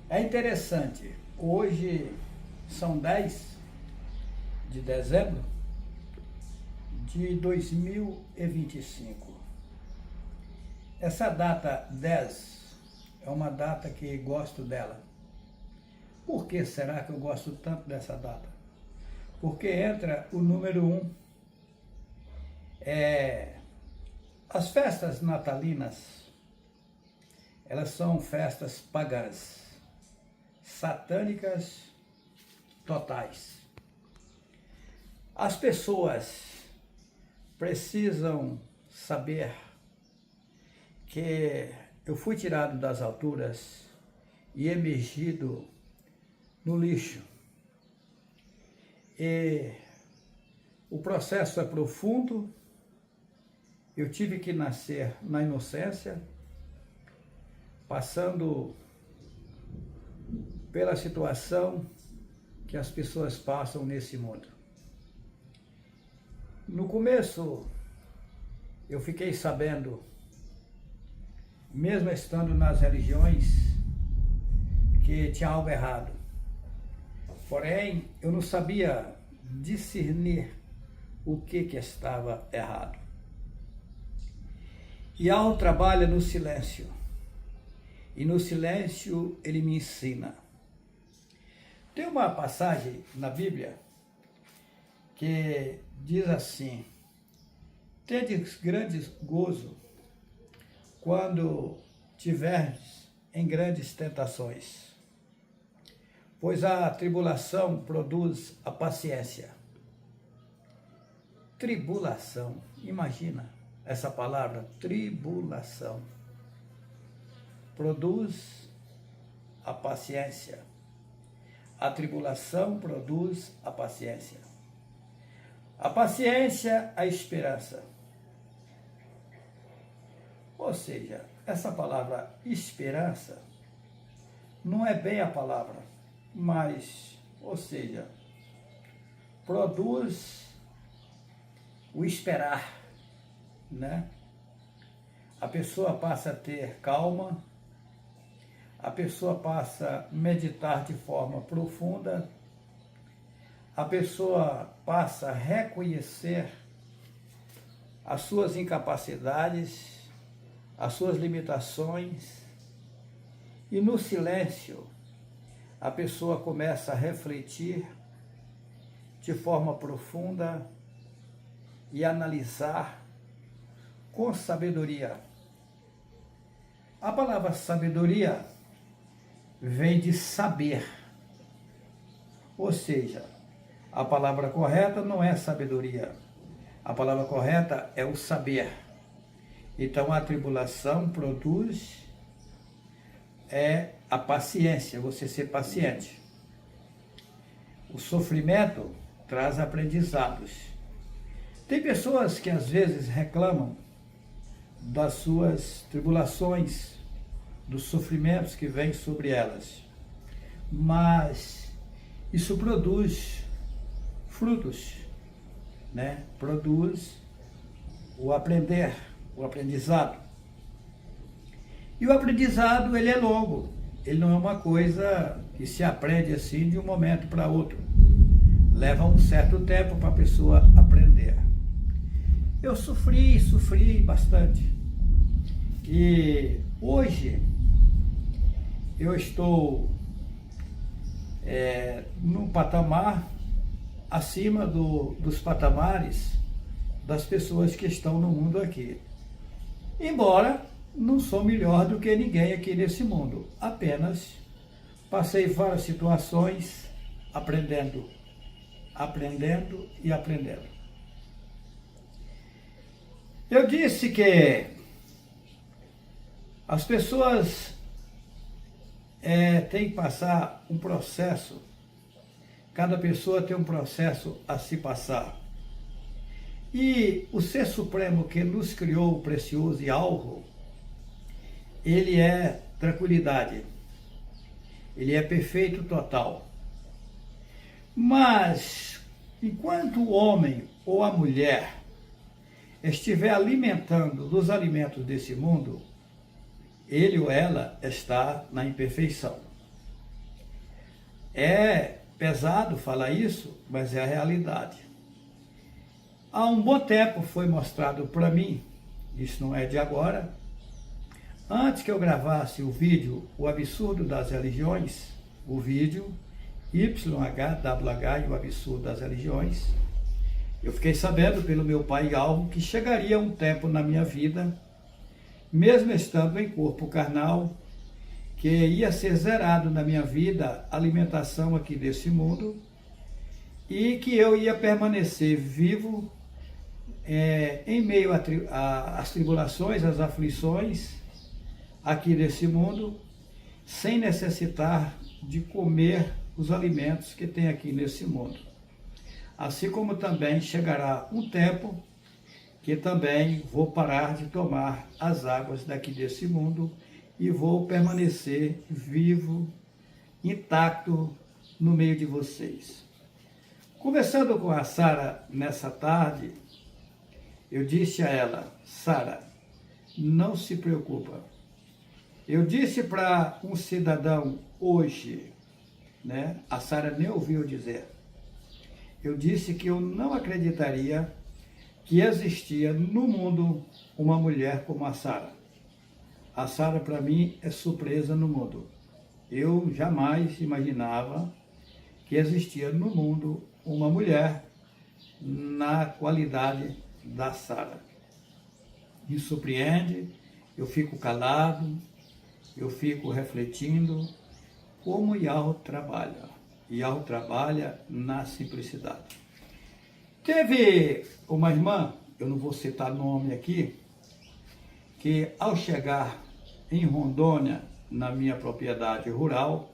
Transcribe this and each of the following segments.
É interessante, hoje são 10 de dezembro de 2025. Essa data 10 é uma data que gosto dela. Por que será que eu gosto tanto dessa data? Porque entra o número 1. As festas natalinas, elas são festas pagãs, satânicas totais. As pessoas precisam saber que eu fui tirado das alturas e emergido no lixo. E o processo é profundo. Eu tive que nascer na inocência, passando pela situação que as pessoas passam nesse mundo. No começo, eu fiquei sabendo, mesmo estando nas religiões, que tinha algo errado. Porém, eu não sabia discernir o que estava errado. E Yahweh trabalha no silêncio. E no silêncio ele me ensina. Tem uma passagem na Bíblia que diz assim: tendes grande gozo quando tiveres em grandes tentações, pois a tribulação produz a paciência. Tribulação, imagina essa palavra, tribulação, produz a paciência. A tribulação produz a paciência. A paciência, a esperança. Ou seja, essa palavra esperança não é bem a palavra, mas, ou seja, produz o esperar, né? A pessoa passa a ter calma, a pessoa passa a meditar de forma profunda, a pessoa passa a reconhecer as suas incapacidades, as suas limitações, e no silêncio a pessoa começa a refletir de forma profunda e analisar com sabedoria. A palavra sabedoria vem de saber, ou seja, a palavra correta não é sabedoria, a palavra correta é o saber. Então a tribulação produz a paciência, você ser paciente. O sofrimento traz aprendizados. Tem pessoas que às vezes reclamam das suas tribulações, dos sofrimentos que vêm sobre elas, mas isso produz frutos, né? Produz o aprender, o aprendizado. E o aprendizado, ele é longo, ele não é uma coisa que se aprende assim de um momento para outro. Leva um certo tempo para a pessoa aprender. Eu sofri bastante. E hoje eu estou num patamar acima dos patamares das pessoas que estão no mundo aqui. Embora não sou melhor do que ninguém aqui nesse mundo, apenas passei várias situações aprendendo e aprendendo. Eu disse que as pessoas têm que passar um processo, cada pessoa tem um processo a se passar. E o Ser Supremo que nos criou, precioso e alvo, ele é tranquilidade, ele é perfeito total. Mas, enquanto o homem ou a mulher estiver alimentando dos alimentos desse mundo, ele ou ela está na imperfeição. É pesado falar isso, mas é a realidade. Há um bom tempo foi mostrado para mim, isso não é de agora, antes que eu gravasse o vídeo O Absurdo das Religiões, o vídeo YHWH e o Absurdo das Religiões, eu fiquei sabendo pelo meu pai algo que chegaria um tempo na minha vida, mesmo estando em corpo carnal, que ia ser zerado na minha vida a alimentação aqui desse mundo e que eu ia permanecer vivo em meio às tribulações, às aflições aqui desse mundo, sem necessitar de comer os alimentos que tem aqui nesse mundo. Assim como também chegará um tempo que também vou parar de tomar as águas daqui desse mundo e vou permanecer vivo, intacto no meio de vocês. Conversando com a Sara nessa tarde, eu disse a ela: Sara, não se preocupa. Eu disse para um cidadão hoje, né? A Sara nem ouviu dizer. Eu disse que eu não acreditaria que existia no mundo uma mulher como a Sara. A Sara, para mim, é surpresa no mundo. Eu jamais imaginava que existia no mundo uma mulher na qualidade da Sara. Me surpreende, eu fico calado, eu fico refletindo como Yahweh trabalha. Yahweh trabalha na simplicidade. Teve uma irmã, eu não vou citar nome aqui, que ao chegar em Rondônia, na minha propriedade rural,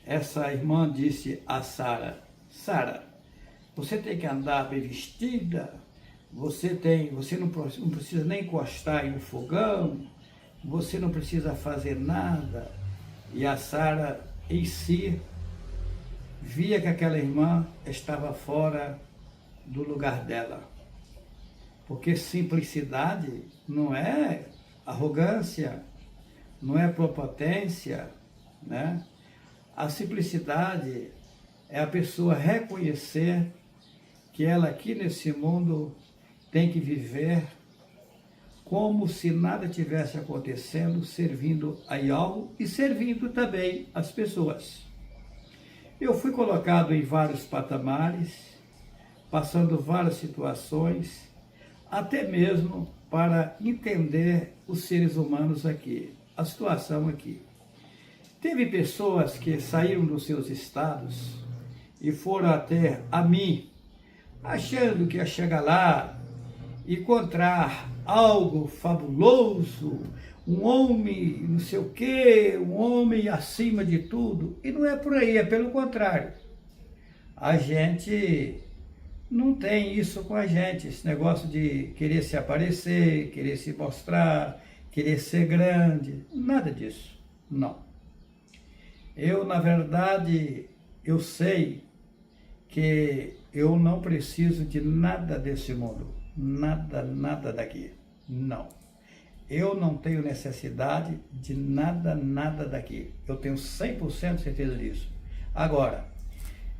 essa irmã disse a Sara: Sara, você tem que andar bem vestida, você não precisa nem encostar em um fogão, você não precisa fazer nada. E a Sara, em si, via que aquela irmã estava fora do lugar dela. Porque simplicidade não é arrogância, não é prepotência, né? A simplicidade é a pessoa reconhecer que ela aqui nesse mundo tem que viver como se nada tivesse acontecendo, servindo a Yahweh e servindo também as pessoas. Eu fui colocado em vários patamares, passando várias situações, até mesmo para entender os seres humanos aqui, a situação aqui. Teve pessoas que saíram dos seus estados e foram até a mim, achando que ia chegar lá, encontrar algo fabuloso, um homem não sei o quê, um homem acima de tudo. E não é por aí, é pelo contrário. A gente não tem isso com a gente, esse negócio de querer se aparecer, querer se mostrar, querer ser grande, nada disso, não. Eu, na verdade, eu sei que eu não preciso de nada desse mundo, nada daqui, não. Eu não tenho necessidade de nada daqui, eu tenho 100% de certeza disso. Agora,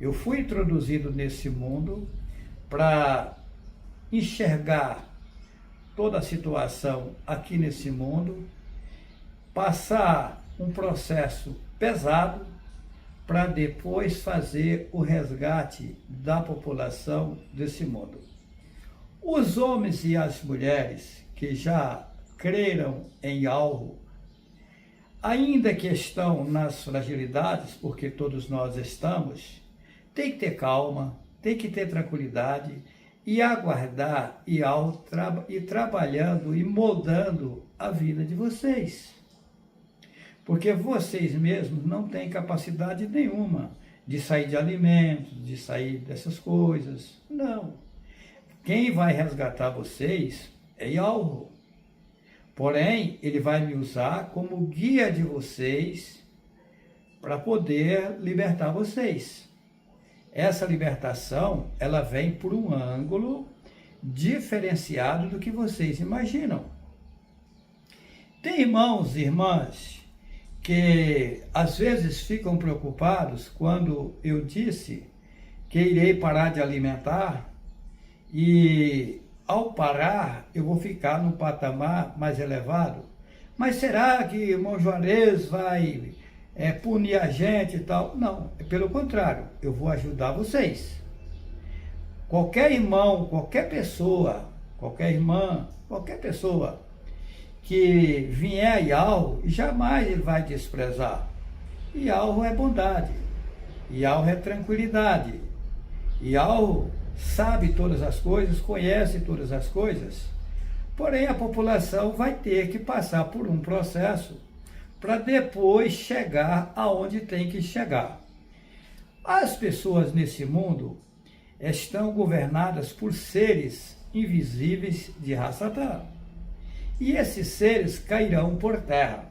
eu fui introduzido nesse mundo para enxergar toda a situação aqui nesse mundo, passar um processo pesado para depois fazer o resgate da população desse mundo. Os homens e as mulheres que já creram em algo, ainda que estão nas fragilidades, porque todos nós estamos, tem que ter calma, tem que ter tranquilidade e aguardar e ir trabalhando e moldando a vida de vocês. Porque vocês mesmos não têm capacidade nenhuma de sair de alimentos, de sair dessas coisas. Não. Quem vai resgatar vocês é Yahweh. Porém, ele vai me usar como guia de vocês para poder libertar vocês. Essa libertação, ela vem por um ângulo diferenciado do que vocês imaginam. Tem irmãos e irmãs que às vezes ficam preocupados quando eu disse que irei parar de alimentar e ao parar eu vou ficar num patamar mais elevado. Mas será que o irmão Juarez vai punir a gente e tal? Não, é pelo contrário, eu vou ajudar vocês. Qualquer irmão, qualquer pessoa, qualquer irmã, qualquer pessoa que vier a Yahweh, jamais ele vai desprezar. Yahweh é bondade, Yahweh é tranquilidade, Yahweh sabe todas as coisas, conhece todas as coisas, porém a população vai ter que passar por um processo para depois chegar aonde tem que chegar. As pessoas nesse mundo estão governadas por seres invisíveis de Hasatã. E esses seres cairão por terra.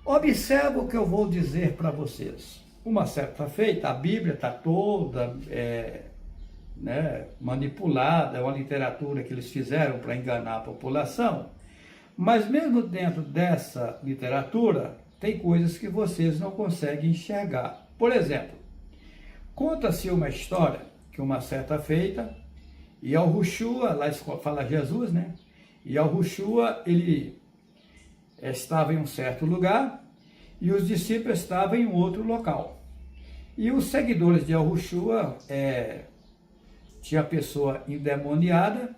Observa o que eu vou dizer para vocês. Uma certa feita, a Bíblia está toda manipulada, é uma literatura que eles fizeram para enganar a população, mas mesmo dentro dessa literatura, tem coisas que vocês não conseguem enxergar. Por exemplo, conta-se uma história que uma certa feita, Yahushua, lá fala Jesus, né? Yahushua, ele estava em um certo lugar e os discípulos estavam em outro local. E os seguidores de Yahushua, tinha a pessoa endemoniada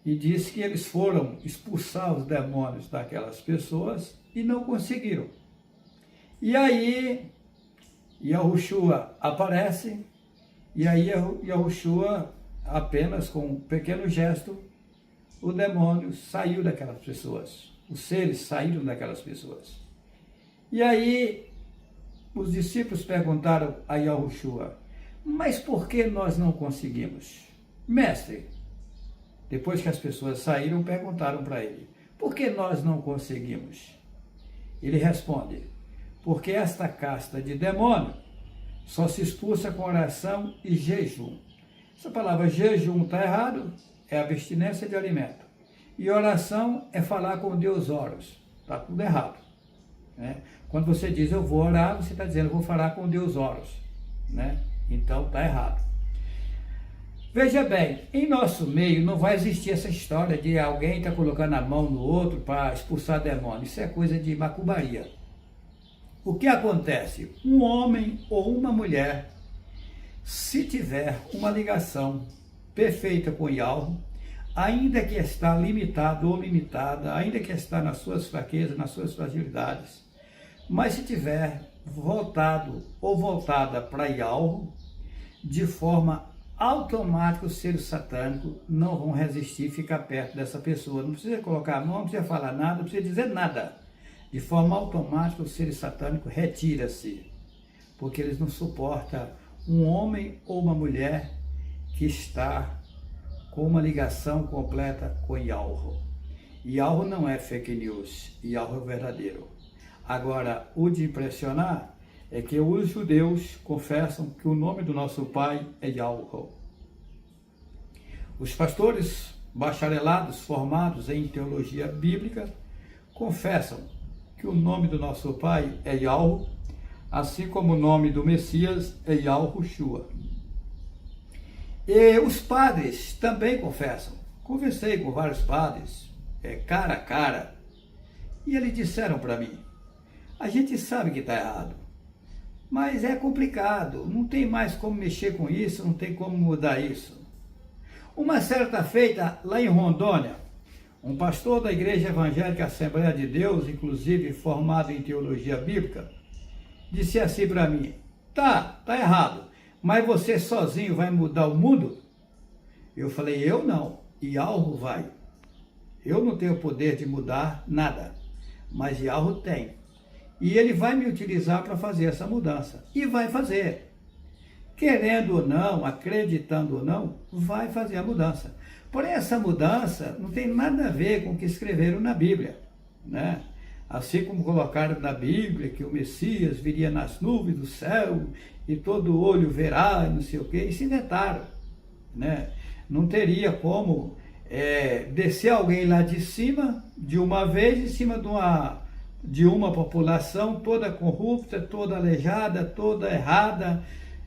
e disse que eles foram expulsar os demônios daquelas pessoas e não conseguiram. E aí, Yahushua aparece e aí Yahushua, apenas com um pequeno gesto, o demônio saiu daquelas pessoas, os seres saíram daquelas pessoas. E aí os discípulos perguntaram a Yahushua, mas por que nós não conseguimos? Mestre, depois que as pessoas saíram, perguntaram para ele, por que nós não conseguimos? Ele responde, porque esta casta de demônio só se expulsa com oração e jejum. Essa palavra jejum está errado, é abstinência de alimento. E oração é falar com Deus Horus. Está tudo errado. Né? Quando você diz eu vou orar, você está dizendo eu vou falar com Deus Horus. Né? Então está errado. Veja bem, em nosso meio não vai existir essa história de alguém estar colocando a mão no outro para expulsar demônio. Isso é coisa de macumbaria. O que acontece? Um homem ou uma mulher, se tiver uma ligação perfeita com Yahweh, ainda que está limitado ou limitada, ainda que está nas suas fraquezas, nas suas fragilidades, mas se tiver voltado ou voltada para Yahweh, de forma automática os seres satânicos não vão resistir ficar perto dessa pessoa. Não precisa colocar a mão, não precisa falar nada, não precisa dizer nada. De forma automática, o ser satânico retira-se, porque eles não suportam um homem ou uma mulher que está com uma ligação completa com Yahweh. Yahweh não é fake news, Yahweh é o verdadeiro. Agora, o de impressionar é que os judeus confessam que o nome do nosso Pai é Yahweh. Os pastores bacharelados formados em teologia bíblica confessam que o nome do nosso Pai é Yahweh, assim como o nome do Messias é Yahushua. E os padres também confessam. Conversei com vários padres, cara a cara, e eles disseram para mim, a gente sabe que está errado, mas é complicado, não tem mais como mexer com isso, não tem como mudar isso. Uma certa feita, lá em Rondônia, um pastor da Igreja Evangélica Assembleia de Deus, inclusive formado em teologia bíblica, disse assim para mim, tá errado, mas você sozinho vai mudar o mundo? Eu falei, eu não, Yahweh vai. Eu não tenho poder de mudar nada, mas Yahweh tem. E ele vai me utilizar para fazer essa mudança. E vai fazer. Querendo ou não, acreditando ou não, vai fazer a mudança. Porém, essa mudança não tem nada a ver com o que escreveram na Bíblia, né? Assim como colocaram na Bíblia que o Messias viria nas nuvens do céu e todo olho verá, não sei o quê, e se inventaram, né? Não teria como descer alguém lá de cima, de uma vez, em cima de de uma população toda corrupta, toda aleijada, toda errada,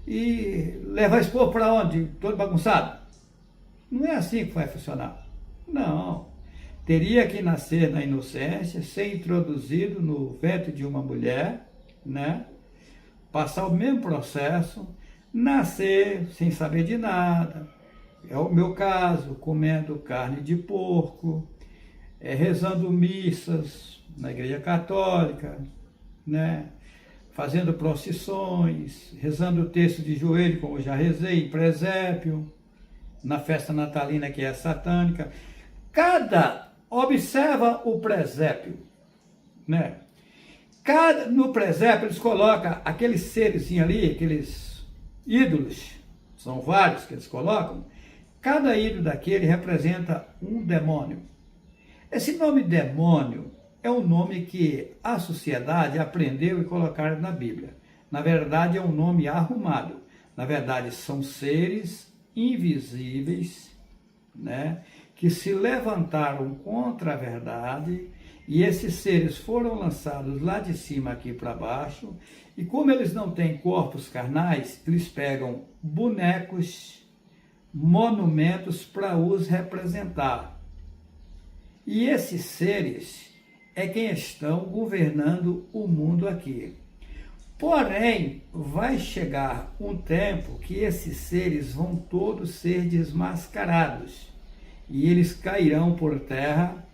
e levar esse povo para onde? Todo bagunçado? Não é assim que vai funcionar. Não. Teria que nascer na inocência, ser introduzido no ventre de uma mulher, né? Passar o mesmo processo, nascer sem saber de nada. É o meu caso, comendo carne de porco, rezando missas na igreja católica, né? Fazendo procissões, rezando o texto de joelho, como eu já rezei, em presépio, na festa natalina que é satânica. Observa o presépio, né? No presépio eles colocam aqueles seres ali, aqueles ídolos, são vários que eles colocam, cada ídolo daquele representa um demônio. Esse nome demônio é um nome que a sociedade aprendeu e colocaram na Bíblia. Na verdade é um nome arrumado. Na verdade são seres invisíveis, né, que se levantaram contra a verdade, e esses seres foram lançados lá de cima aqui para baixo, e como eles não têm corpos carnais, eles pegam bonecos, monumentos para os representar. E esses seres é quem estão governando o mundo aqui. Porém, vai chegar um tempo que esses seres vão todos ser desmascarados e eles cairão por terra.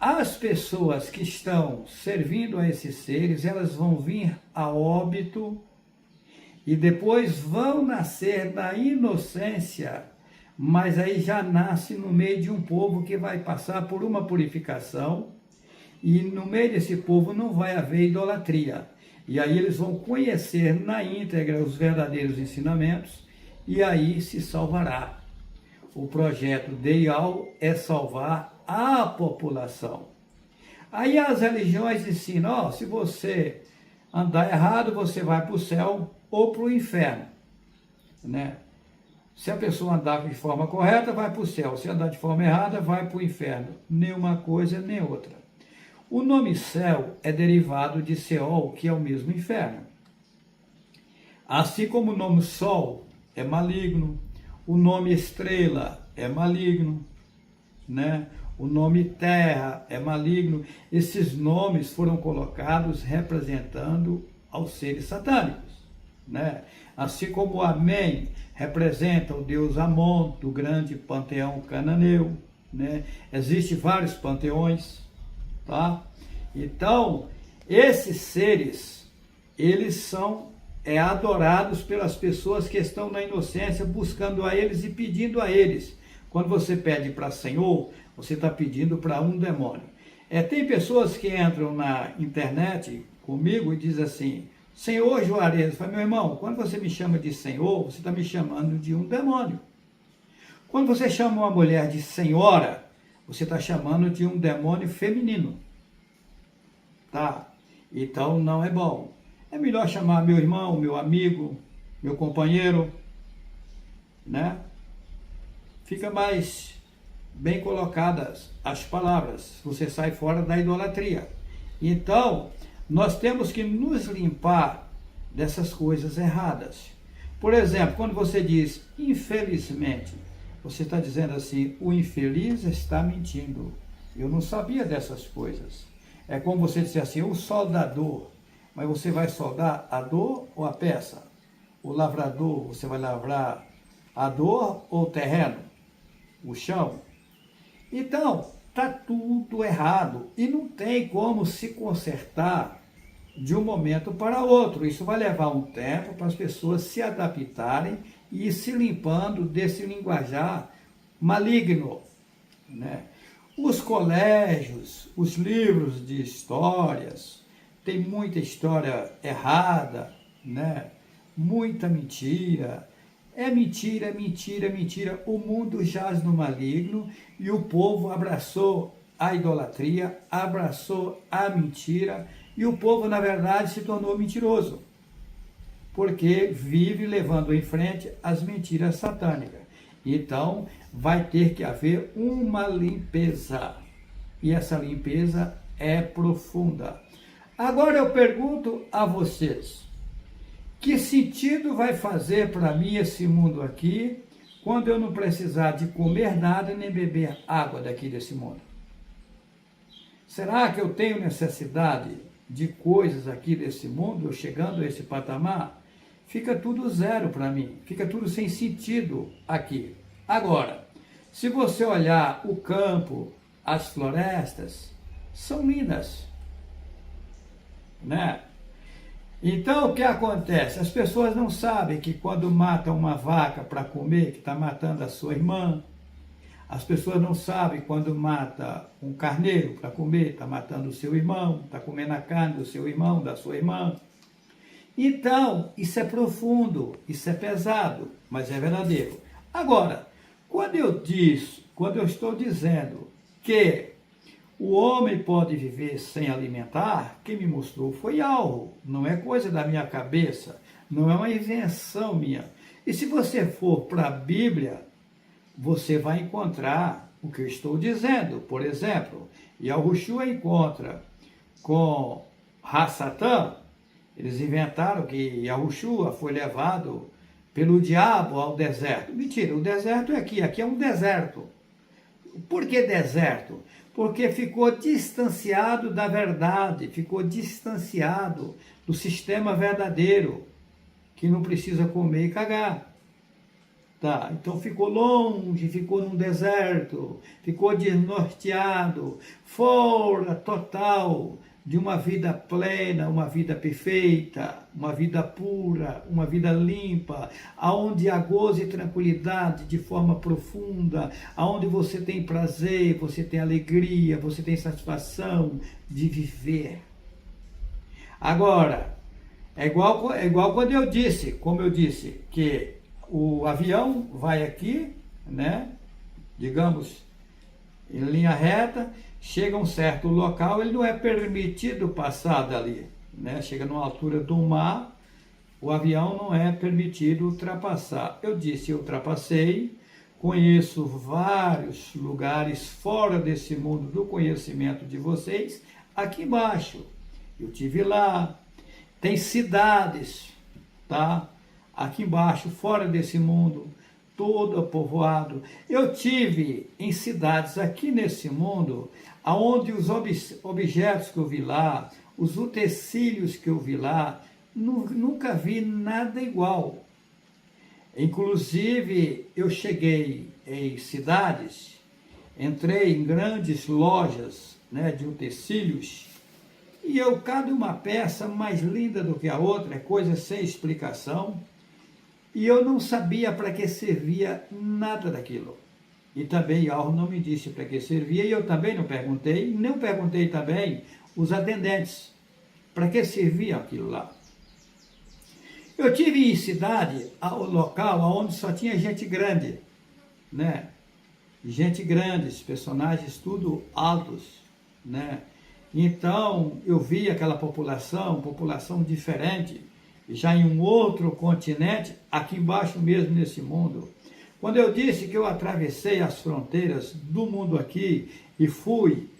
As pessoas que estão servindo a esses seres, elas vão vir a óbito e depois vão nascer na inocência, mas aí já nasce no meio de um povo que vai passar por uma purificação, e no meio desse povo não vai haver idolatria. E aí eles vão conhecer na íntegra os verdadeiros ensinamentos, e aí se salvará. O projeto ideal é salvar a população. Aí as religiões ensinam, se você andar errado, você vai para o céu ou para o inferno, né? Se a pessoa andar de forma correta, vai para o céu. Se andar de forma errada, vai para o inferno. Nem uma coisa, nem outra. O nome céu é derivado de Seol, que é o mesmo inferno. Assim como o nome sol é maligno, o nome estrela é maligno, né? O nome terra é maligno. Esses nomes foram colocados representando aos seres satânicos, né? Assim como Amém representa o deus Amon, do grande panteão cananeu, né? Existem vários panteões, tá? Então, esses seres, eles são adorados pelas pessoas que estão na inocência, buscando a eles e pedindo a eles. Quando você pede para Senhor, você está pedindo para um demônio. Tem pessoas que entram na internet comigo e dizem assim, Senhor Juarez, fala, meu irmão, quando você me chama de Senhor, você está me chamando de um demônio. Quando você chama uma mulher de senhora, você está chamando de um demônio feminino. Tá? Então não é bom. É melhor chamar meu irmão, meu amigo, meu companheiro, né? Fica mais bem colocadas as palavras. Você sai fora da idolatria. Então, nós temos que nos limpar dessas coisas erradas. Por exemplo, quando você diz infelizmente, você está dizendo assim, o infeliz está mentindo. Eu não sabia dessas coisas. É como você disser assim, o soldador, mas você vai soldar a dor ou a peça? O lavrador, você vai lavrar a dor ou o terreno? O chão? Então, está tudo errado e não tem como se consertar de um momento para outro. Isso vai levar um tempo para as pessoas se adaptarem e ir se limpando desse linguajar maligno, né? Os colégios, os livros de histórias, tem muita história errada, né? Muita mentira. É mentira, mentira, mentira. O mundo jaz no maligno e o povo abraçou a idolatria, abraçou a mentira e o povo, na verdade, se tornou mentiroso, porque vive levando em frente as mentiras satânicas. Então, vai ter que haver uma limpeza, e essa limpeza é profunda. Agora eu pergunto a vocês, que sentido vai fazer para mim esse mundo aqui, quando eu não precisar de comer nada nem beber água daqui desse mundo? Será que eu tenho necessidade de coisas aqui desse mundo, eu chegando a esse patamar? Fica tudo zero para mim, fica tudo sem sentido aqui. Agora, se você olhar o campo, as florestas, são lindas, né? Então, o que acontece? As pessoas não sabem que quando matam uma vaca para comer, que está matando a sua irmã. As pessoas não sabem quando mata um carneiro para comer, está matando o seu irmão, está comendo a carne do seu irmão, da sua irmã. Então, isso é profundo, isso é pesado, mas é verdadeiro. Agora, quando eu estou dizendo que o homem pode viver sem alimentar, quem me mostrou foi algo, não é coisa da minha cabeça, não é uma invenção minha. E se você for para a Bíblia, você vai encontrar o que eu estou dizendo. Por exemplo, Yahushua encontra com Hassatã, eles inventaram que Yahushua foi levado pelo diabo ao deserto. Mentira, o deserto é aqui é um deserto. Por que deserto? Porque ficou distanciado da verdade, ficou distanciado do sistema verdadeiro, que não precisa comer e cagar. Tá, então ficou longe, ficou num deserto, ficou desnorteado, fora total de uma vida plena, uma vida perfeita, uma vida pura, uma vida limpa, aonde há gozo e tranquilidade de forma profunda, aonde você tem prazer, você tem alegria, você tem satisfação de viver. Agora, é igual quando eu disse, como eu disse, que o avião vai aqui, né, digamos, em linha reta, chega a um certo local, ele não é permitido passar dali, né? Chega numa altura do mar, o avião não é permitido ultrapassar. Eu disse, eu ultrapassei, conheço vários lugares fora desse mundo do conhecimento de vocês, aqui embaixo. Eu tive lá, tem cidades, tá? Aqui embaixo, fora desse mundo, todo povoado. Eu tive em cidades aqui nesse mundo, aonde os objetos que eu vi lá, os utensílios que eu vi lá, nunca vi nada igual. Inclusive, eu cheguei em cidades, entrei em grandes lojas, né, de utensílios, e cada uma peça mais linda do que a outra, é coisa sem explicação. E eu não sabia para que servia nada daquilo. E também Yahweh não me disse para que servia, e eu também não perguntei, nem perguntei também os atendentes para que servia aquilo lá. Eu tive em cidade, o local onde só tinha gente grande, né? Gente grande, personagens tudo altos, né? Então, eu vi aquela população diferente, já em um outro continente, aqui embaixo mesmo nesse mundo. Quando eu disse que eu atravessei as fronteiras do mundo aqui e fui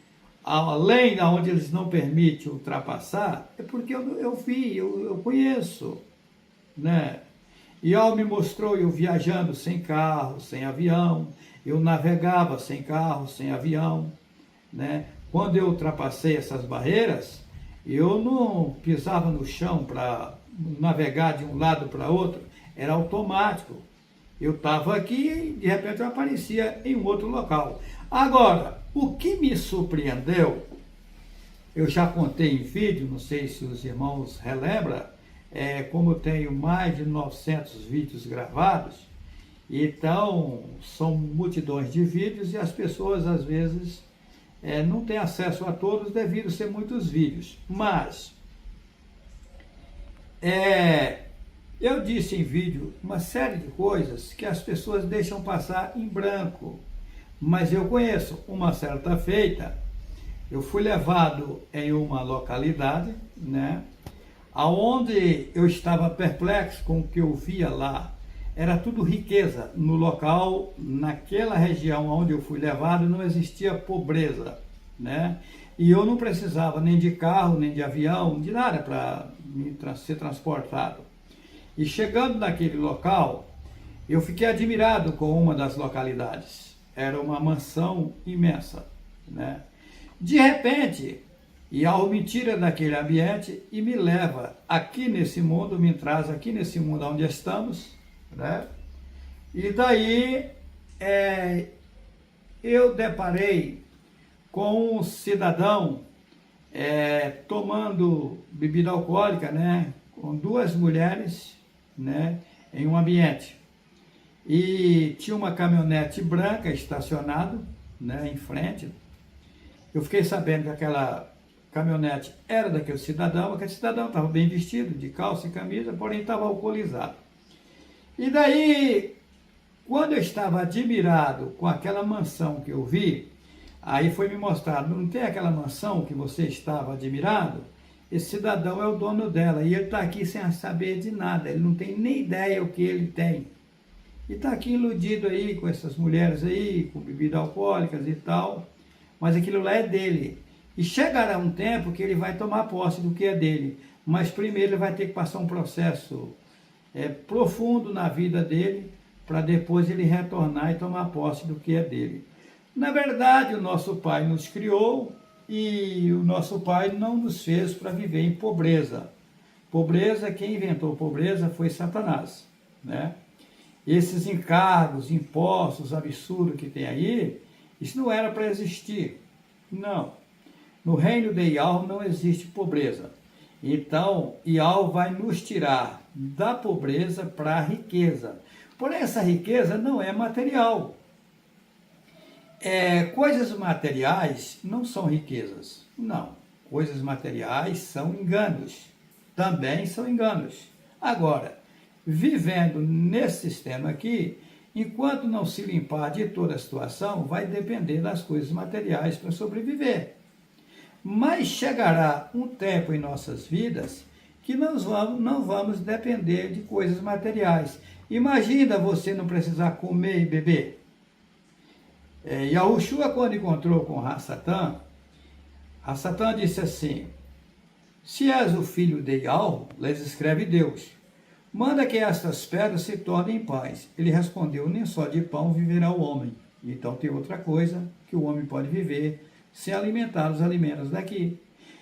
além da onde eles não permitem ultrapassar, é porque eu vi, eu conheço, né? E Al me mostrou eu viajando sem carro, sem avião, eu navegava sem carro, sem avião, né? Quando eu ultrapassei essas barreiras, eu não pisava no chão para navegar de um lado para outro, era automático. Eu estava aqui e de repente eu aparecia em um outro local. Agora, o que me surpreendeu, eu já contei em vídeo, não sei se os irmãos relembram, como eu tenho mais de 900 vídeos gravados, então são multidões de vídeos e as pessoas às vezes não têm acesso a todos devido a ser muitos vídeos. Mas eu disse em vídeo uma série de coisas que as pessoas deixam passar em branco. Mas eu conheço. Uma certa feita, eu fui levado em uma localidade, né, aonde eu estava perplexo com o que eu via lá. Era tudo riqueza. No local, naquela região onde eu fui levado, não existia pobreza, né? E eu não precisava nem de carro, nem de avião, de nada para ser transportado. E chegando naquele local, eu fiquei admirado com uma das localidades. Era uma mansão imensa, né? De repente, Yahweh me tira daquele ambiente e me leva aqui nesse mundo, me traz aqui nesse mundo onde estamos, né? E daí eu deparei com um cidadão tomando bebida alcoólica, né? Com duas mulheres, né? Em um ambiente. E tinha uma caminhonete branca estacionada, né? Em frente. Eu fiquei sabendo que aquela caminhonete era daquele cidadão. Aquele cidadão estava bem vestido, de calça e camisa, porém estava alcoolizado. E daí, quando eu estava admirado com aquela mansão que eu vi, aí foi me mostrado, não tem aquela mansão que você estava admirado? Esse cidadão é o dono dela e ele está aqui sem saber de nada, ele não tem nem ideia o que ele tem. E está aqui iludido aí com essas mulheres aí, com bebidas alcoólicas e tal, mas aquilo lá é dele. E chegará um tempo que ele vai tomar posse do que é dele, mas primeiro ele vai ter que passar um processo profundo na vida dele, para depois ele retornar e tomar posse do que é dele. Na verdade, o nosso Pai nos criou e o nosso Pai não nos fez para viver em pobreza. Pobreza, quem inventou pobreza foi Satanás, né? Esses encargos, impostos absurdos que tem aí, isso não era para existir. Não. No reino de Yahweh não existe pobreza. Então, Yahweh vai nos tirar da pobreza para a riqueza. Porém, essa riqueza não é material. Coisas materiais não são riquezas. Não. Coisas materiais são enganos. Também são enganos. Agora, vivendo nesse sistema aqui, enquanto não se limpar de toda a situação, vai depender das coisas materiais para sobreviver. Mas chegará um tempo em nossas vidas que nós não vamos depender de coisas materiais. Imagina você não precisar comer e beber. Yahushua, quando encontrou com Satã disse assim: se és o filho de Yahweh, lhes escreve Deus, manda que estas pedras se tornem pães. Ele respondeu: nem só de pão viverá o homem. Então tem outra coisa que o homem pode viver sem alimentar os alimentos daqui.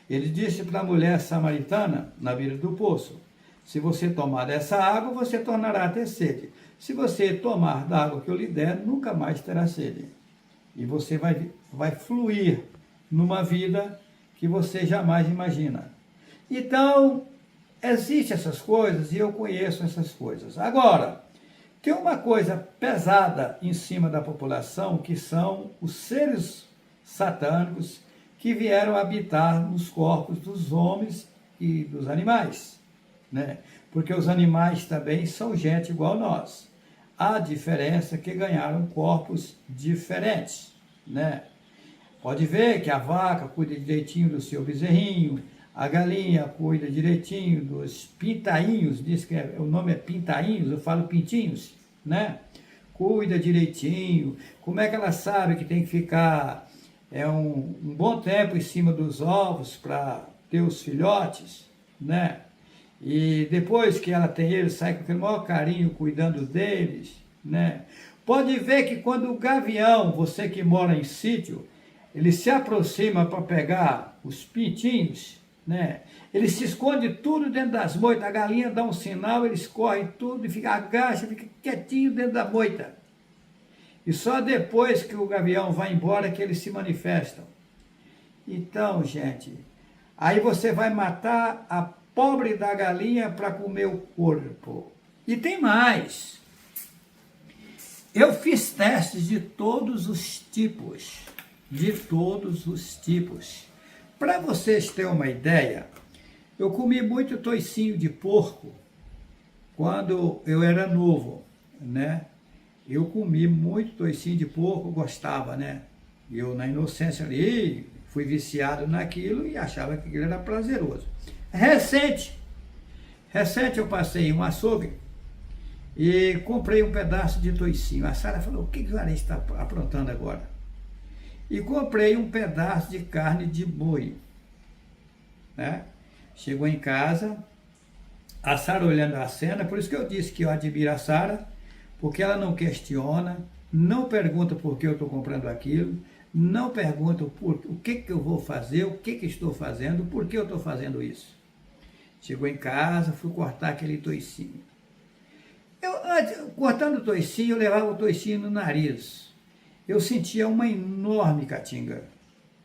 Ele disse para a mulher samaritana, na beira do poço: se você tomar dessa água, você tornará a ter sede. Se você tomar da água que eu lhe der, nunca mais terá sede. E você vai fluir numa vida que você jamais imagina. Então, existem essas coisas e eu conheço essas coisas. Agora, tem uma coisa pesada em cima da população, que são os seres satânicos que vieram habitar nos corpos dos homens e dos animais, né? Porque os animais também são gente igual nós. A diferença é que ganharam corpos diferentes, né? Pode ver que a vaca cuida direitinho do seu bezerrinho, a galinha cuida direitinho dos pintainhos, diz que o nome é pintainhos, eu falo pintinhos, né? Cuida direitinho. Como é que ela sabe que tem que ficar um bom tempo em cima dos ovos para ter os filhotes, né? E depois que ela tem eles, sai com aquele maior carinho cuidando deles, né? Pode ver que quando o gavião, você que mora em sítio, ele se aproxima para pegar os pintinhos, né? Ele se esconde tudo dentro das moitas, a galinha dá um sinal, eles correm tudo e fica agacha, fica quietinho dentro da moita. E só depois que o gavião vai embora que eles se manifestam. Então, gente, aí você vai matar a pobre da galinha para comer o corpo. E tem mais. Eu fiz testes de todos os tipos. De todos os tipos. Para vocês terem uma ideia, eu comi muito toicinho de porco quando eu era novo, né? Eu comi muito toicinho de porco, gostava, né? Eu, na inocência ali, fui viciado naquilo e achava que aquilo era prazeroso. Recente eu passei em um açougue e comprei um pedaço de toicinho. A Sara falou: o que o Juarez está aprontando agora? e comprei um pedaço de carne de boi, né? Chegou em casa, a Sara olhando a cena, por isso que eu disse que eu admiro a Sara, porque ela não questiona, não pergunta por que eu estou comprando aquilo, não pergunta o que eu vou fazer, o que estou fazendo, por que eu estou fazendo isso. Chegou em casa, fui cortar aquele toicinho. Cortando o toicinho, eu levava o toicinho no nariz. Eu sentia uma enorme catinga,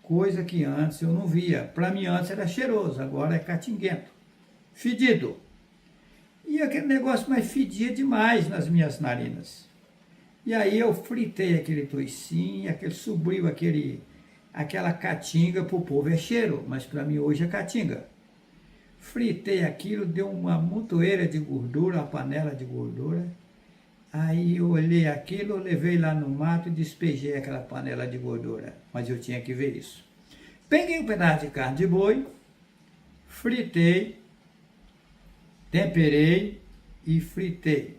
coisa que antes eu não via. Para mim antes era cheiroso, agora é catinguento, fedido. E aquele negócio mais fedia demais nas minhas narinas. E aí eu fritei aquele toicinho, subiu aquela catinga, para o povo é cheiro, mas para mim hoje é catinga. Fritei aquilo, deu uma montoeira de gordura, uma panela de gordura. Aí eu olhei aquilo, eu levei lá no mato e despejei aquela panela de gordura. Mas eu tinha que ver isso. Peguei um pedaço de carne de boi, fritei, temperei e fritei.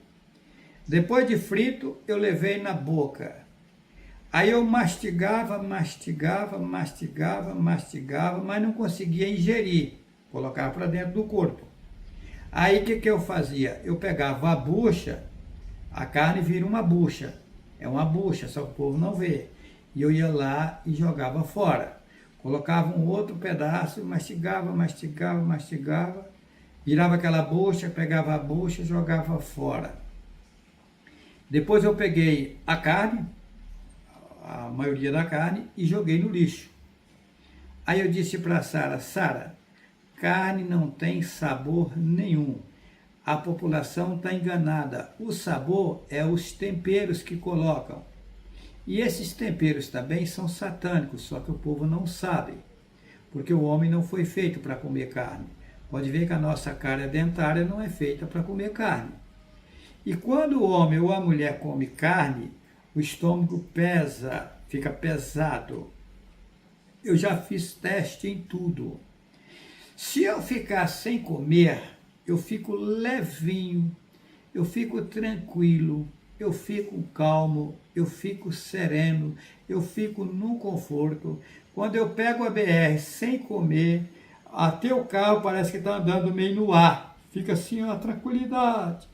Depois de frito, eu levei na boca. Aí eu mastigava, mas não conseguia ingerir. Colocava para dentro do corpo. Aí o que eu fazia? Eu pegava a bucha, a carne vira uma bucha. É uma bucha, só que o povo não vê. E eu ia lá e jogava fora. Colocava um outro pedaço, mastigava, virava aquela bucha, pegava a bucha e jogava fora. Depois eu peguei a carne, a maioria da carne, e joguei no lixo. Aí eu disse para a Sara, Sara, carne não tem sabor nenhum. A população está enganada. O sabor é os temperos que colocam. E esses temperos também são satânicos, só que o povo não sabe. Porque o homem não foi feito para comer carne. Pode ver que a nossa cárie dentária não é feita para comer carne. E quando o homem ou a mulher come carne, o estômago pesa, fica pesado. Eu já fiz teste em tudo. Se eu ficar sem comer, eu fico levinho, eu fico tranquilo, eu fico calmo, eu fico sereno, eu fico no conforto. Quando eu pego a BR sem comer, até o carro parece que está andando meio no ar. Fica assim, uma tranquilidade.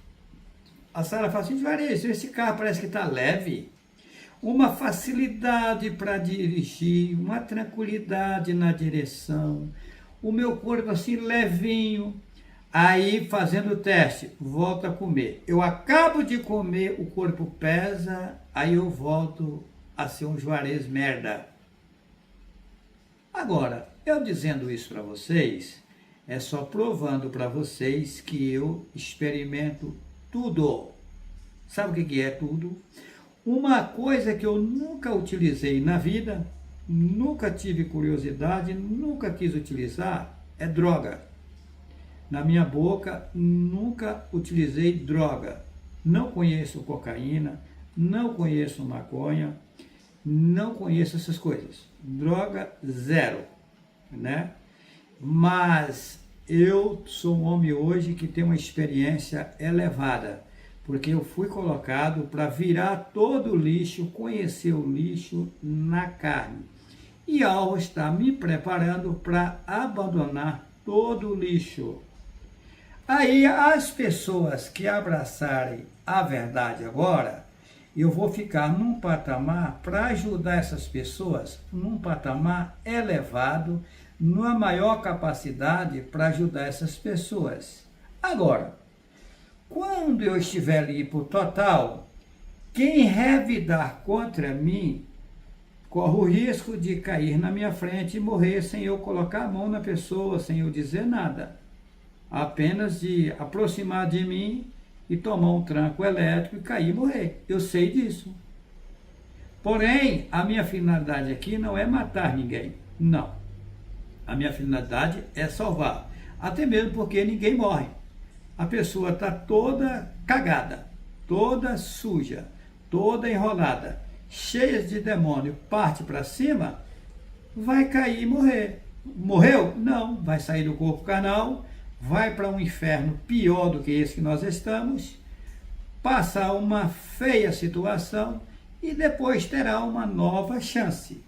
A Sara fala assim, Juarez, esse carro parece que está leve. Uma facilidade para dirigir, uma tranquilidade na direção. O meu corpo assim levinho. Aí fazendo o teste, volto a comer. Eu acabo de comer, o corpo pesa, aí eu volto a ser um Juarez merda. Agora, eu dizendo isso para vocês, é só provando para vocês que eu experimento tudo. Sabe o que é tudo? Uma coisa que eu nunca utilizei na vida, nunca tive curiosidade, nunca quis utilizar, é droga. Na minha boca, nunca utilizei droga. Não conheço cocaína, não conheço maconha, não conheço essas coisas. Droga, zero, né? Mas eu sou um homem hoje que tem uma experiência elevada, porque eu fui colocado para virar todo o lixo, conhecer o lixo na carne. E ao estar me preparando para abandonar todo o lixo. Aí as pessoas que abraçarem a verdade agora, eu vou ficar num patamar para ajudar essas pessoas, num patamar elevado, numa maior capacidade para ajudar essas pessoas. Agora, quando eu estiver ali por total, quem revidar contra mim, corre o risco de cair na minha frente e morrer sem eu colocar a mão na pessoa, sem eu dizer nada. Apenas de aproximar de mim e tomar um tranco elétrico e cair e morrer. Eu sei disso. Porém, a minha finalidade aqui não é matar ninguém. Não. A minha finalidade é salvar. Até mesmo porque ninguém morre. A pessoa está toda cagada, toda suja, toda enrolada, cheia de demônio, parte para cima, vai cair e morrer. Morreu? Não. Vai sair do corpo carnal, vai para um inferno pior do que esse que nós estamos, passar uma feia situação e depois terá uma nova chance.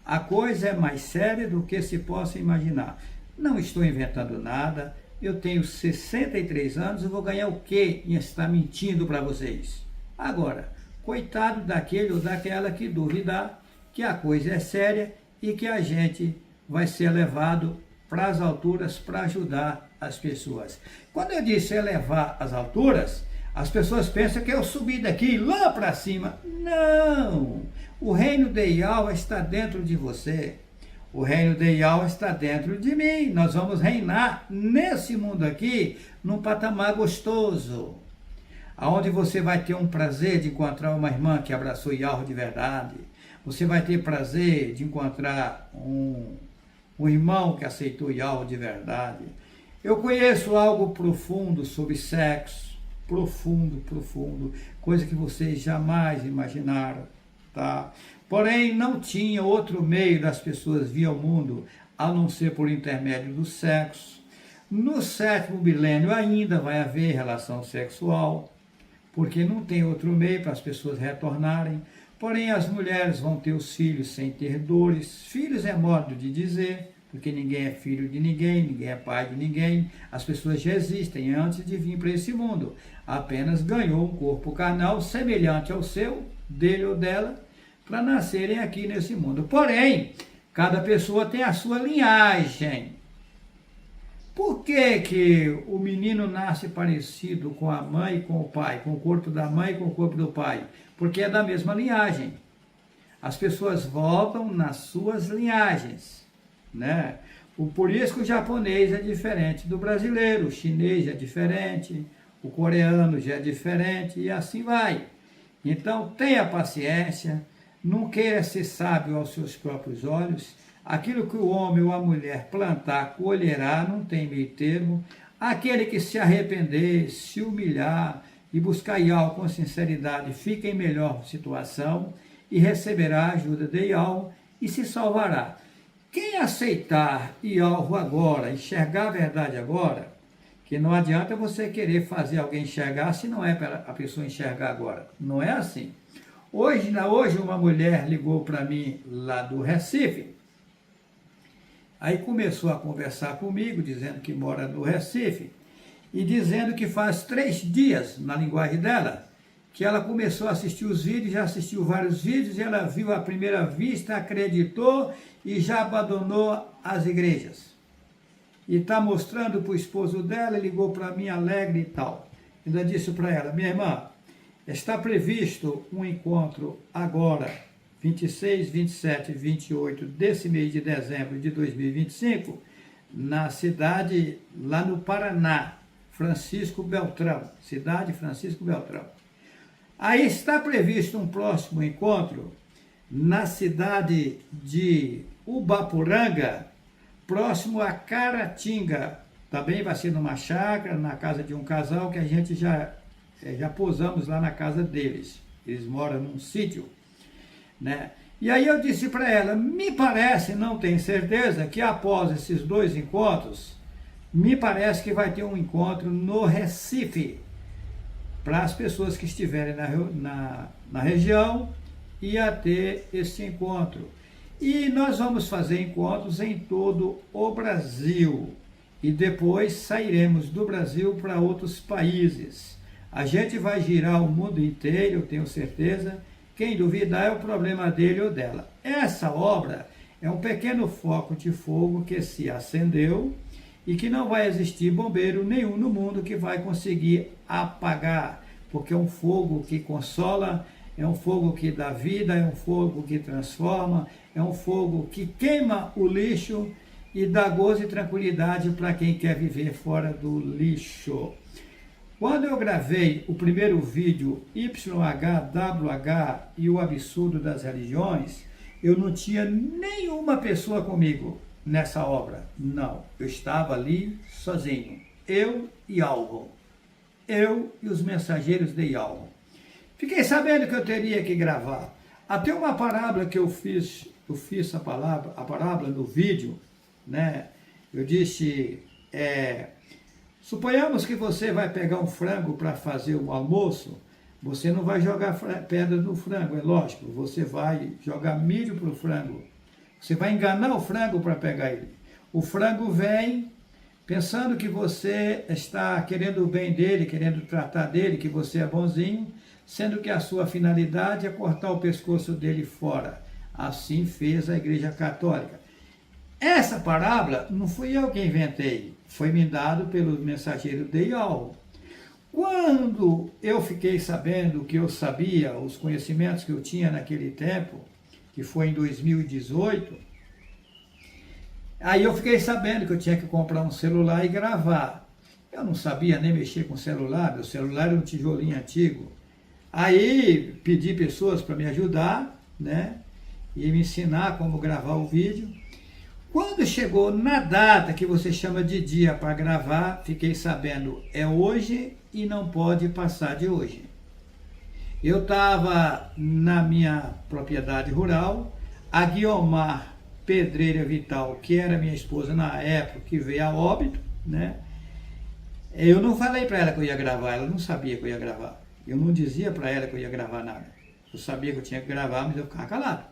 A coisa é mais séria do que se possa imaginar. Não estou inventando nada, eu tenho 63 anos e vou ganhar o quê em estar mentindo para vocês? Agora, coitado daquele ou daquela que duvidar que a coisa é séria e que a gente vai ser levado para as alturas para ajudar as pessoas. Quando eu disse elevar as alturas, as pessoas pensam que eu subi daqui lá para cima. Não! O reino de Yahweh está dentro de você. O reino de Yahweh está dentro de mim. Nós vamos reinar nesse mundo aqui, num patamar gostoso, aonde você vai ter um prazer de encontrar uma irmã que abraçou Yahweh de verdade. Você vai ter prazer de encontrar um irmão que aceitou Yahweh de verdade. Eu conheço algo profundo sobre sexo, profundo, coisa que vocês jamais imaginaram, tá? Porém, não tinha outro meio das pessoas vir ao mundo a não ser por intermédio do sexo. No 7º milênio ainda vai haver relação sexual, porque não tem outro meio para as pessoas retornarem. Porém, as mulheres vão ter os filhos sem ter dores. Filhos é modo de dizer, porque ninguém é filho de ninguém, ninguém é pai de ninguém. As pessoas já existem antes de vir para esse mundo. Apenas ganhou um corpo carnal semelhante ao seu, dele ou dela, para nascerem aqui nesse mundo. Porém, cada pessoa tem a sua linhagem. Por que que o menino nasce parecido com a mãe e com o pai, com o corpo da mãe e com o corpo do pai? Porque é da mesma linhagem. As pessoas voltam nas suas linhagens, né? Por isso que o japonês é diferente do brasileiro, o chinês é diferente, o coreano já é diferente e assim vai. Então, tenha paciência, não queira ser sábio aos seus próprios olhos. Aquilo que o homem ou a mulher plantar, colherá, não tem meio termo. Aquele que se arrepender, se humilhar e buscar Yahweh com sinceridade, fica em melhor situação e receberá a ajuda de Yahweh e se salvará. Quem aceitar Yahweh agora, enxergar a verdade agora, que não adianta você querer fazer alguém enxergar se não é para a pessoa enxergar agora. Não é assim. Hoje uma mulher ligou para mim lá do Recife. Aí começou a conversar comigo, dizendo que mora no Recife, e dizendo que faz 3 dias, na linguagem dela, que ela começou a assistir os vídeos, já assistiu vários vídeos, e ela viu à primeira vista, acreditou e já abandonou as igrejas. E está mostrando para o esposo dela, ligou para mim alegre e tal. Ainda disse para ela, minha irmã, está previsto um encontro agora, 26, 27 e 28 desse mês de dezembro de 2025, na cidade, lá no Paraná, Francisco Beltrão, cidade Francisco Beltrão. Aí está previsto um próximo encontro na cidade de Ubaporanga, próximo a Caratinga. Também vai ser numa chácara, na casa de um casal que a gente já posamos lá na casa deles. Eles moram num sítio, né? E aí eu disse para ela, me parece, não tenho certeza, que após esses 2 encontros, me parece que vai ter um encontro no Recife, para as pessoas que estiverem na região, ia ter esse encontro. E nós vamos fazer encontros em todo o Brasil. E depois sairemos do Brasil para outros países. A gente vai girar o mundo inteiro, eu tenho certeza. Quem duvidar é o problema dele ou dela. Essa obra é um pequeno foco de fogo que se acendeu e que não vai existir bombeiro nenhum no mundo que vai conseguir apagar, porque é um fogo que consola, é um fogo que dá vida, é um fogo que transforma, é um fogo que queima o lixo e dá gozo e tranquilidade para quem quer viver fora do lixo. Quando eu gravei o primeiro vídeo, YHWH e o absurdo das religiões, eu não tinha nenhuma pessoa comigo nessa obra. Não, eu estava ali sozinho. Eu e Yahweh. Eu e os mensageiros de Yahweh. Fiquei sabendo que eu teria que gravar. Até uma parábola que eu fiz a parábola no vídeo, né? Eu disse, suponhamos que você vai pegar um frango para fazer um almoço, você não vai jogar pedra no frango, é lógico, você vai jogar milho para o frango Você vai enganar o frango para pegar ele. O frango vem pensando que você está querendo o bem dele, querendo tratar dele, que você é bonzinho, sendo que a sua finalidade é cortar o pescoço dele fora. Assim fez a Igreja Católica. Essa parábola não fui eu que inventei, foi me dado pelo mensageiro de Iol. Quando eu fiquei sabendo que eu sabia, os conhecimentos que eu tinha naquele tempo, que foi em 2018, aí eu fiquei sabendo que eu tinha que comprar um celular e gravar. Eu não sabia nem mexer com celular, meu celular era um tijolinho antigo. Aí pedi pessoas para me ajudar, né? E me ensinar como gravar o vídeo. Quando chegou na data que você chama de dia para gravar, fiquei sabendo, é hoje e não pode passar de hoje. Eu estava na minha propriedade rural, a Guiomar Pedreira Vital, que era minha esposa na época, que veio a óbito, né? Eu não falei para ela que eu ia gravar, ela não sabia que eu ia gravar. Eu não dizia para ela que eu ia gravar nada. Eu sabia que eu tinha que gravar, mas eu ficava calado.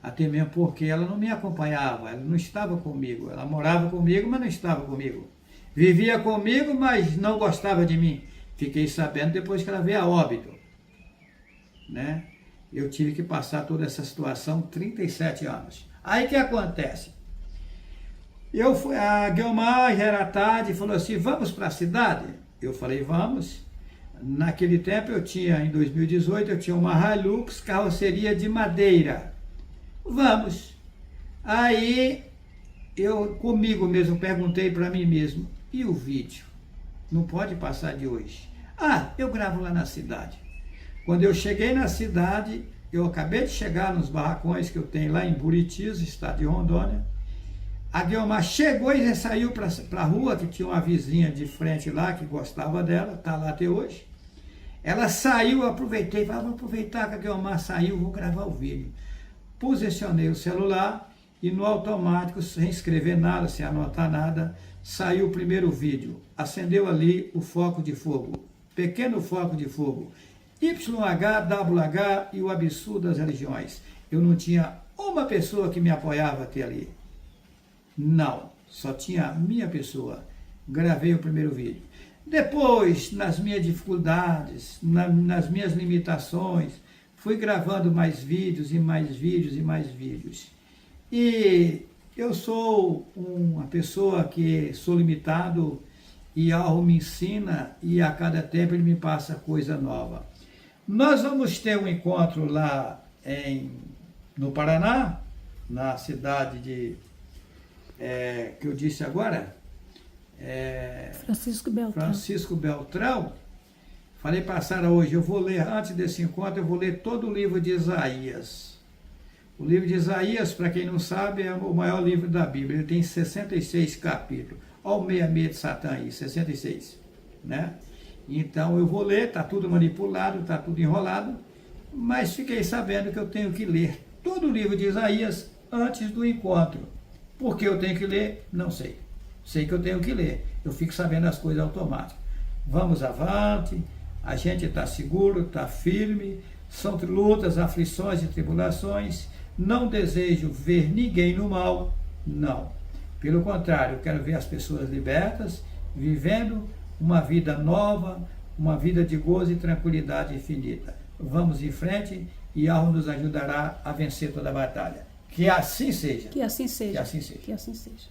Até mesmo porque ela não me acompanhava, ela não estava comigo. Ela morava comigo, mas não estava comigo. Vivia comigo, mas não gostava de mim. Fiquei sabendo depois que ela veio a óbito, né? Eu tive que passar toda essa situação 37 anos. Aí o que acontece? A Guiomar, já era tarde, falou assim, vamos para a cidade? Eu falei, vamos. Naquele tempo em 2018, eu tinha uma Hilux, carroceria de madeira. Vamos. Aí, eu comigo mesmo perguntei para mim mesmo, e o vídeo? Não pode passar de hoje. Ah, eu gravo lá na cidade. Quando eu cheguei na cidade, eu acabei de chegar nos barracões que eu tenho lá em Buritis, estado de Rondônia. A Guiomar chegou e já saiu para a rua, que tinha uma vizinha de frente lá, que gostava dela, está lá até hoje. Ela saiu, eu aproveitei, falei, vou aproveitar que a Guiomar saiu, vou gravar o vídeo. Posicionei o celular e no automático, sem escrever nada, sem anotar nada, saiu o primeiro vídeo. Acendeu ali o foco de fogo, pequeno foco de fogo, YH, WH e o absurdo das religiões. Eu não tinha uma pessoa que me apoiava até ali. Não, só tinha a minha pessoa. Gravei o primeiro vídeo. Depois, nas minhas dificuldades, nas minhas limitações, fui gravando mais vídeos e mais vídeos e mais vídeos. E eu sou uma pessoa que sou limitado e algo me ensina e a cada tempo ele me passa coisa nova. Nós vamos ter um encontro lá no Paraná, na cidade que eu disse agora, Francisco Beltrão. Falei para a Sara hoje, eu vou ler, antes desse encontro, eu vou ler todo o livro de Isaías. O livro de Isaías, para quem não sabe, é o maior livro da Bíblia. Ele tem 66 capítulos. Olha o 66 de Satã aí, 66. Né? Então eu vou ler, está tudo manipulado, está tudo enrolado, mas fiquei sabendo que eu tenho que ler todo o livro de Isaías antes do encontro. Por que eu tenho que ler? Não sei. Sei que eu tenho que ler. Eu fico sabendo as coisas automáticas. Vamos avante. A gente está seguro, está firme, são lutas, aflições e tribulações. Não desejo ver ninguém no mal, não. Pelo contrário, eu quero ver as pessoas libertas, vivendo uma vida nova, uma vida de gozo e tranquilidade infinita. Vamos em frente e algo nos ajudará a vencer toda a batalha. Que assim seja. Que assim seja. Que assim seja. Que assim seja.